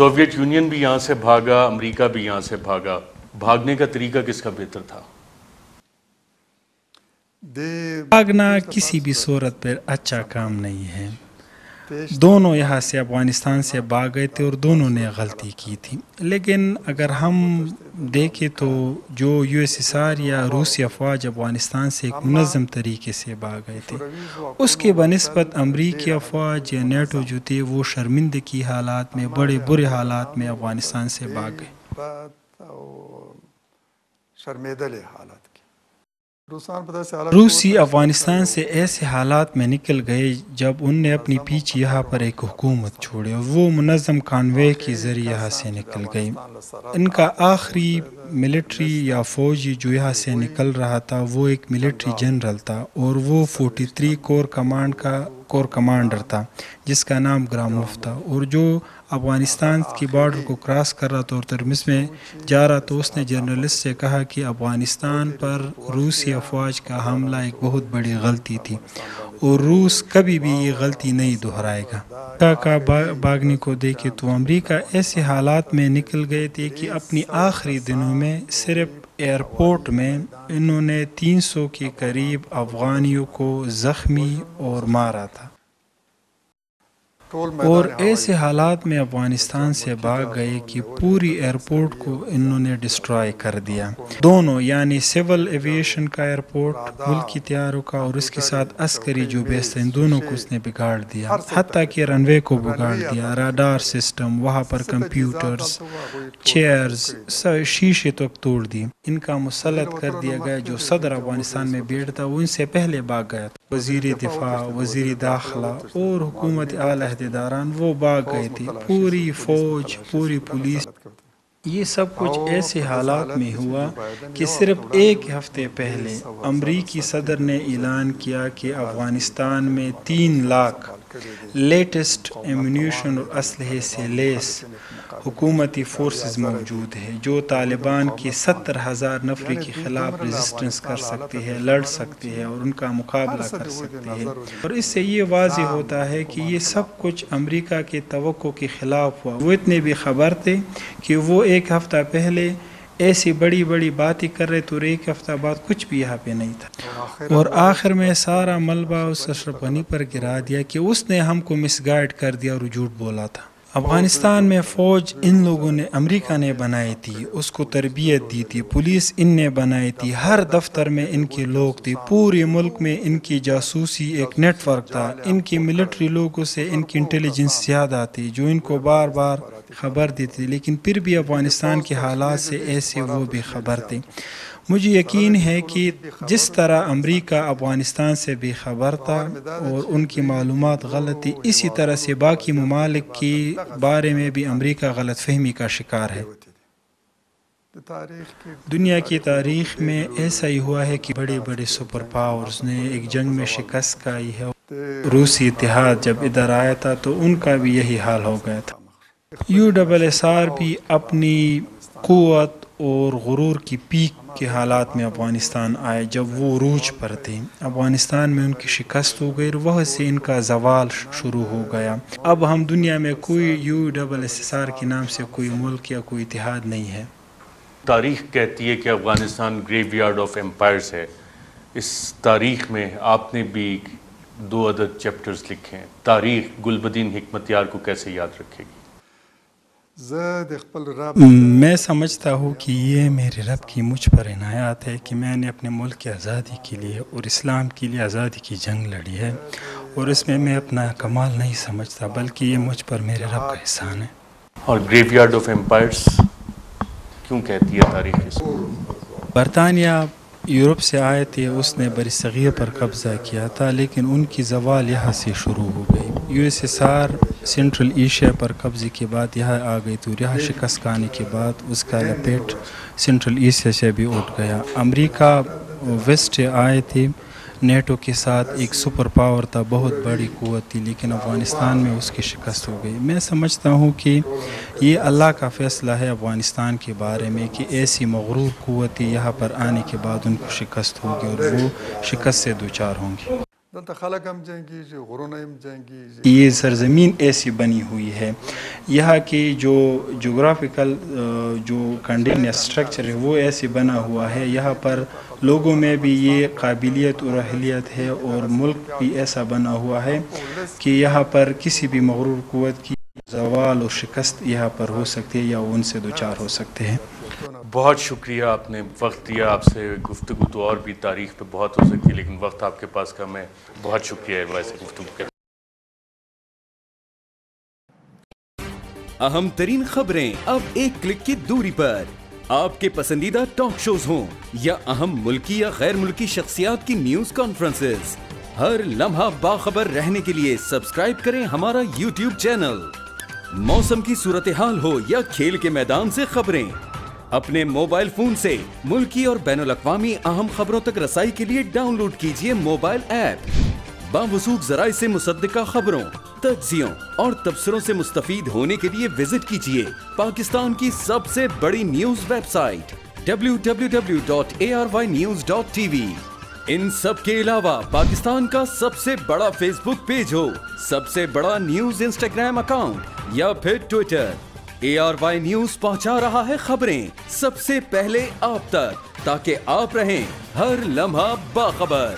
Soviet union بھی یہاں سے بھاگا، امریکہ بھی یہاں سے بھاگا، بھاگنے کا طریقہ کس کا بہتر تھا؟ بھاگنا کسی بھی صورت پر اچھا کام نہیں ہے. دونوں یہاں سے افغانستان سے بھاگ گئے تھے اور دونوں نے غلطی کی تھی. لیکن اگر ہم دیکھیں تو جو یو ایس ایس آر یا روسی افواج افغانستان سے ایک منظم طریقے سے بھاگ گئے تھے، اس کے بنسبت امریکی افواج یا نیٹو جو تھے وہ شرمندگی حالات میں، بڑے برے حالات میں افغانستان سے بھاگ گئے. روسی افغانستان سے ایسے حالات میں نکل گئے جب ان نے اپنی پیچھے یہاں پر ایک حکومت چھوڑی اور وہ منظم کانوے کے ذریعے یہاں سے نکل گئی. ان کا آخری ملٹری یا فوجی جو یہاں سے نکل رہا تھا وہ ایک ملٹری جنرل تھا اور وہ 43 کور کمانڈ کا کور کمانڈر تھا جس کا نام گراموف تھا، اور جو افغانستان کی بارڈر کو کراس کر رہا تھا اور ترمس میں جا رہا تو اس نے جرنلسٹ سے کہا کہ افغانستان پر روسی افواج کا حملہ ایک بہت بڑی غلطی تھی اور روس کبھی بھی یہ غلطی نہیں دہرائے گا. امریکہ کا بھاگنے کو دیکھے تو امریکہ ایسے حالات میں نکل گئے تھے کہ اپنی آخری دنوں میں صرف ایئرپورٹ میں انہوں نے 300 کے قریب افغانیوں کو زخمی اور مارا تھا، اور ایسے حالات میں افغانستان سے بھاگ گئے کہ پوری ایئرپورٹ کو انہوں نے ڈسٹرائے کر دیا. دونوں یعنی سول ایویشن کا ایئرپورٹ ملکی طیاروں کا اور اس کے ساتھ عسکری جو بیس تھے، ان دونوں کو اس نے بگاڑ دیا، حتیٰ کہ رن وے کو بگاڑ دیا، راڈار سسٹم، وہاں پر کمپیوٹرز، چیئرز، شیشے تک توڑ دی. ان کا مسلط کر دیا گیا. جو صدر افغانستان میں بیٹھتا وہ ان سے پہلے بھاگ گیا تھا. وزیر دفاع، وزیر داخلہ اور حکومت اعلی عہدیداران وہ بھاگ گئے تھے. پوری فوج، پوری پولیس. یہ سب کچھ ایسے حالات میں ہوا کہ صرف ایک ہفتے پہلے امریکی صدر نے اعلان کیا کہ افغانستان میں 3 لاکھ لیٹسٹ ایمونیشن اور اسلحے سے لیس حکومتی فورسز موجود ہیں جو طالبان کے 70,000 نفری کے خلاف ریزسٹنس کر سکتے ہیں، لڑ سکتے ہیں اور ان کا مقابلہ کر سکتے ہیں. اور اس سے یہ واضح ہوتا ہے کہ یہ سب کچھ امریکہ کے توقع کے خلاف ہوا. وہ اتنے بھی خبر تھے کہ وہ ایک ہفتہ پہلے ایسی بڑی بڑی باتیں کر رہے تو ایک ہفتہ بعد کچھ بھی یہاں پہ نہیں تھا، اور آخر میں سارا ملبہ اس اشرف غنی پر گرا دیا کہ اس نے ہم کو مس گائیڈ کر دیا اور جھوٹ بولا تھا. افغانستان میں فوج ان لوگوں نے، امریکہ نے بنائی تھی، اس کو تربیت دی تھی، پولیس ان نے بنائی تھی، ہر دفتر میں ان کے لوگ تھے، پورے ملک میں ان کی جاسوسی ایک نیٹ ورک تھا. ان کی ملٹری لوگوں سے ان کی انٹیلیجنس زیادہ تھی جو ان کو بار بار خبر دیتی، لیکن پھر بھی افغانستان کے حالات سے ایسے وہ بے خبر تھے. مجھے یقین ہے کہ جس طرح امریکہ افغانستان سے بے خبر تھا اور ان کی معلومات غلط تھی، اسی طرح سے باقی ممالک کے بارے میں بھی امریکہ غلط فہمی کا شکار ہے. دنیا کی تاریخ میں ایسا ہی ہوا ہے کہ بڑے بڑے سپر پاورز نے ایک جنگ میں شکست کھائی ہے. روسی اتحاد جب ادھر آیا تھا تو ان کا بھی یہی حال ہو گیا تھا. USSR بھی اپنی قوت اور غرور کی پیک کے حالات میں افغانستان آئے جب وہ عروج پر تھے. افغانستان میں ان کی شکست ہو گئی اور وہاں سے ان کا زوال شروع ہو گیا. اب ہم دنیا میں کوئی USSR کے نام سے کوئی ملک یا کوئی اتحاد نہیں ہے. تاریخ کہتی ہے کہ افغانستان گریو یارڈ آف ایمپائرز ہے. اس تاریخ میں آپ نے بھی 2 عدد چیپٹرز لکھے ہیں. تاریخ گلبدین حکمتیار کو کیسے یاد رکھے گی؟ میں سمجھتا ہوں کہ یہ میرے رب کی مجھ پر عنایت ہے کہ میں نے اپنے ملک کی آزادی کے لیے اور اسلام کے لیے آزادی کی جنگ لڑی ہے، اور اس میں اپنا کمال نہیں سمجھتا بلکہ یہ مجھ پر میرے رب کا احسان ہے. اور گریو یارڈ آف ایمپائرز کیوں کہتی ہے تاریخ اس کو؟ برطانیہ یورپ سے آئے تھے، اس نے برصغیر پر قبضہ کیا تھا، لیکن ان کی زوال یہاں سے شروع ہو گئی. USSR سینٹرل ایشیا پر قبضے کے بعد یہاں آ گئی تو یہاں شکست کھانے کے بعد اس کا لپیٹ سینٹرل ایشیا سے بھی اٹھ گیا. امریکہ ویسٹ آئے تھے نیٹو کے ساتھ، ایک سپر پاور تھا، بہت بڑی قوت تھی، لیکن افغانستان میں اس کی شکست ہو گئی. میں سمجھتا ہوں کہ یہ اللہ کا فیصلہ ہے افغانستان کے بارے میں کہ ایسی مغرور قوتیں یہاں پر آنے کے بعد ان کو شکست ہوگی اور وہ شکست سے دوچار ہوں گی. یہ سرزمین ایسی بنی ہوئی ہے، یہاں کی جو جغرافیکل جو کنڈیشن یا اسٹرکچر ہے وہ ایسی بنا ہوا ہے، یہاں پر لوگوں میں بھی یہ قابلیت اور اہلیت ہے، اور ملک بھی ایسا بنا ہوا ہے کہ یہاں پر کسی بھی مغرور قوت کی زوال اور شکست یہاں پر ہو سکتی ہے یا وہ ان سے دوچار ہو سکتے ہیں۔ بہت شکریہ، آپ نے وقت دیا، آپ سے گفتگو تو اور بھی تاریخ پہ بہت ہو سکتی ہے لیکن وقت آپ کے پاس کم ہے۔ بہت شکریہ ویسے گفتگو کے۔ اہم ترین خبریں اب ایک کلک کی دوری پر، آپ کے پسندیدہ ٹاک شوز ہوں یا اہم ملکی یا غیر ملکی شخصیات کی نیوز کانفرنسز، ہر لمحہ باخبر رہنے کے لیے سبسکرائب کریں ہمارا یوٹیوب چینل۔ موسم کی صورتحال ہو یا کھیل کے میدان سے خبریں، اپنے موبائل فون سے ملکی اور بین الاقوامی اہم خبروں تک رسائی کے لیے ڈاؤن لوڈ کیجیے موبائل ایپ۔ باوثوق ذرائع سے مصدقہ خبروں، تجزیوں اور تبصروں سے مستفید ہونے کے لیے وزٹ کیجیے پاکستان کی سب سے بڑی نیوز ویب سائٹ www.arYnews.tv۔ ان سب کے علاوہ پاکستان کا سب سے بڑا فیس بک پیج ہو، سب سے بڑا نیوز انسٹاگرام اکاؤنٹ یا پھر ٹویٹر، ARY نیوز پہنچا رہا ہے خبریں سب سے پہلے آپ تک، تاکہ آپ رہیں ہر لمحہ باخبر۔